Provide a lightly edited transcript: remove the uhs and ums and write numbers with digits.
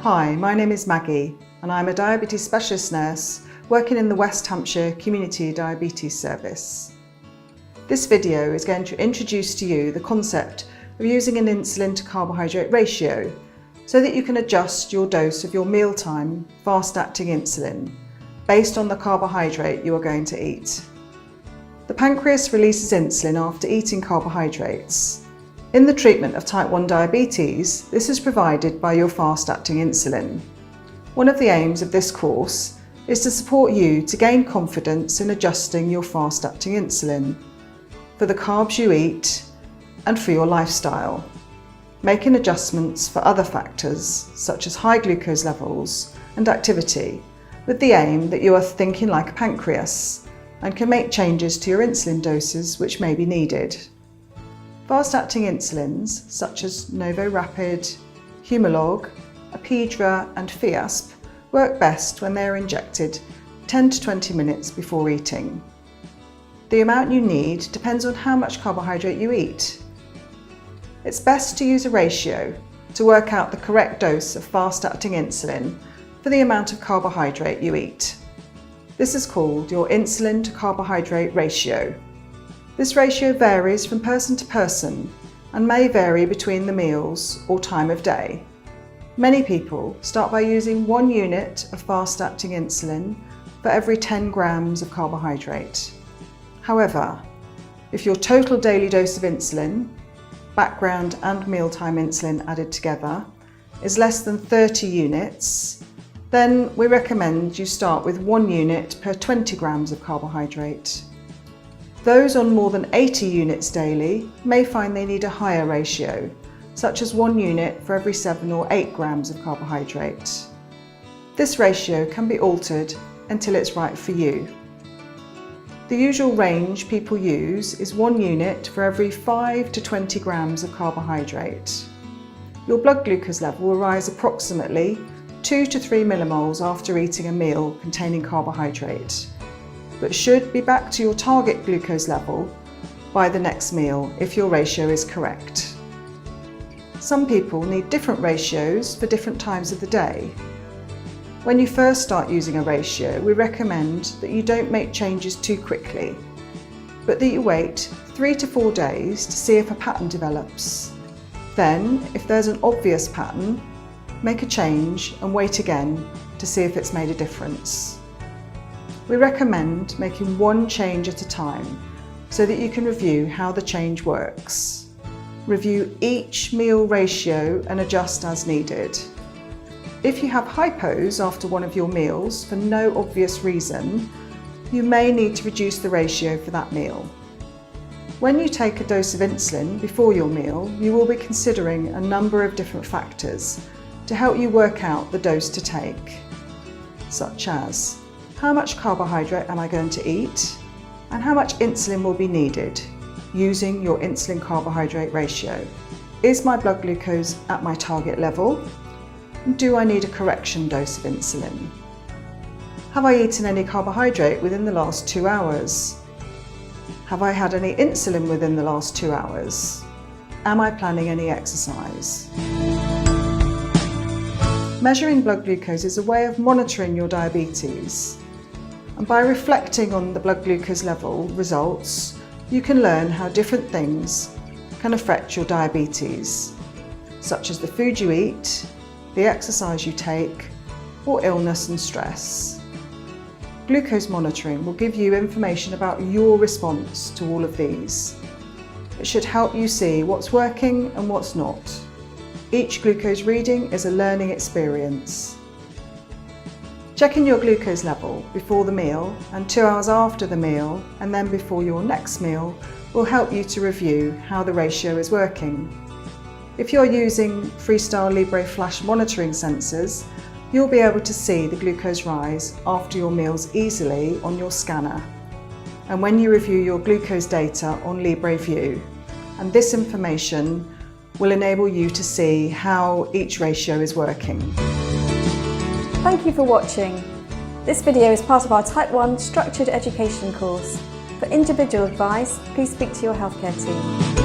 Hi, my name is Maggie and I'm a diabetes specialist nurse working in the West Hampshire Community Diabetes Service. This video is going to introduce to you the concept of using an insulin-to-carbohydrate ratio so that you can adjust your dose of your mealtime fast-acting insulin based on the carbohydrate you are going to eat. The pancreas releases insulin after eating carbohydrates. In the treatment of type 1 diabetes, this is provided by your fast-acting insulin. One of the aims of this course is to support you to gain confidence in adjusting your fast-acting insulin for the carbs you eat and for your lifestyle, making adjustments for other factors such as high glucose levels and activity, with the aim that you are thinking like a pancreas and can make changes to your insulin doses which may be needed. Fast-acting insulins such as NovoRapid, Humalog, Apidra and Fiasp work best when they are injected 10 to 20 minutes before eating. The amount you need depends on how much carbohydrate you eat. It's best to use a ratio to work out the correct dose of fast-acting insulin for the amount of carbohydrate you eat. This is called your insulin-to-carbohydrate ratio. This ratio varies from person to person and may vary between the meals or time of day. Many people start by using 1 unit of fast-acting insulin for every 10 grams of carbohydrate. However, if your total daily dose of insulin, background and mealtime insulin added together, is less than 30 units, then we recommend you start with 1 unit per 20 grams of carbohydrate. Those on more than 80 units daily may find they need a higher ratio, such as 1 unit for every 7 or 8 grams of carbohydrate. This ratio can be altered until it's right for you. The usual range people use is 1 unit for every 5 to 20 grams of carbohydrate. Your blood glucose level will rise approximately 2 to 3 millimoles after eating a meal containing carbohydrate, but should be back to your target glucose level by the next meal if your ratio is correct. Some people need different ratios for different times of the day. When you first start using a ratio, we recommend that you don't make changes too quickly, but that you wait 3 to 4 days to see if a pattern develops. Then, if there's an obvious pattern, make a change and wait again to see if it's made a difference. We recommend making 1 change at a time so that you can review how the change works. Review each meal ratio and adjust as needed. If you have hypos after one of your meals for no obvious reason, you may need to reduce the ratio for that meal. When you take a dose of insulin before your meal, you will be considering a number of different factors to help you work out the dose to take, such as how much carbohydrate am I going to eat and how much insulin will be needed using your insulin carbohydrate ratio. Is my blood glucose at my target level? Do I need a correction dose of insulin? Have I eaten any carbohydrate within the last 2 hours? Have I had any insulin within the last 2 hours? Am I planning any exercise? Measuring blood glucose is a way of monitoring your diabetes. And by reflecting on the blood glucose level results, you can learn how different things can affect your diabetes, such as the food you eat, the exercise you take, or illness and stress. Glucose monitoring will give you information about your response to all of these. It should help you see what's working and what's not. Each glucose reading is a learning experience. Checking your glucose level before the meal and 2 hours after the meal and then before your next meal will help you to review how the ratio is working. If you're using Freestyle Libre Flash monitoring sensors, you'll be able to see the glucose rise after your meals easily on your scanner and when you review your glucose data on Libre View, and this information will enable you to see how each ratio is working. Thank you for watching. This video is part of our Type 1 Structured Education course. For individual advice, please speak to your healthcare team.